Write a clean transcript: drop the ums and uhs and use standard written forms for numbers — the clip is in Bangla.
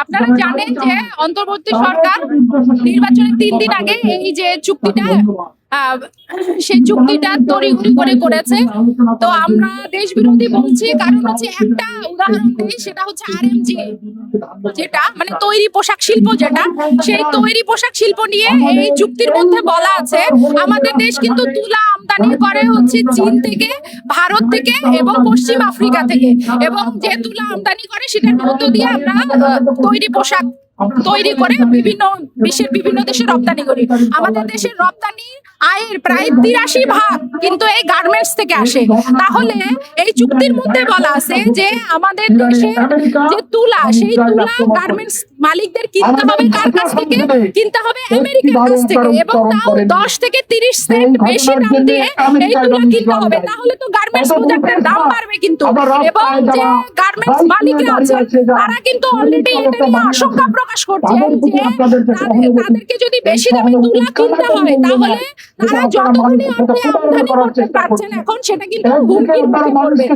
আপনারা জানেন যে অন্তর্বর্তী সরকার নির্বাচনের 3 দিন আগে এই যে চুক্তিটা সেই চুক্তিটা তড়িঘড়ি করে করেছে। তো আমরা দেশ বিরোধী বলছি কারণ হচ্ছে একটা উদাহরণ দিই, সেটা হচ্ছে আরএমজি, যেটা মানে তৈরি পোশাক শিল্প, যেটা সেই তৈরি পোশাক শিল্প নিয়ে এই চুক্তির মধ্যে বলা আছে আমাদের দেশ কিন্তু তুলা আমদানি করে হচ্ছে চীন থেকে, ভারত থেকে এবং পশ্চিম আফ্রিকা থেকে, এবং যে তুলা আমদানি করে সেটার মধ্য দিয়ে আমরা তৈরি পোশাক তৈরি করে বিশ্বের বিভিন্ন দেশে রপ্তানি করি। আমাদের দেশের রপ্তানি আয়ের প্রায় 83% কিন্তু এই গার্মেন্টস থেকে আসে। তাহলে এই চুক্তির মধ্যে বলা আছে যে আমাদের দেশে যে তুলা, সেই তুলা গার্মেন্টস মালিকদের কিনতে হবে কার কাছ থেকে? কিনতে হবে আমেরিকার কাছ থেকে, এবং তাও 10 থেকে 30 সেন্ট বেশি দাম দিয়ে এই তুলা কিনতে হবে। তাহলে তো গার্মেন্টস প্রোডাক্টের দাম বাড়বে কিন্তু, এবং যে গার্মেন্টস মালিকরা আছে তারা কিন্তু অলরেডি এটা নিয়ে আশঙ্কা প্রকাশ করছেন যে তাদেরকে যদি বেশি দামে তুলা কিনতে হয় তাহলে তারা যতখানি আপনি আমদানি করতে পারছেন এখন সেটা কিন্তু হুমকির মুখে পড়বে।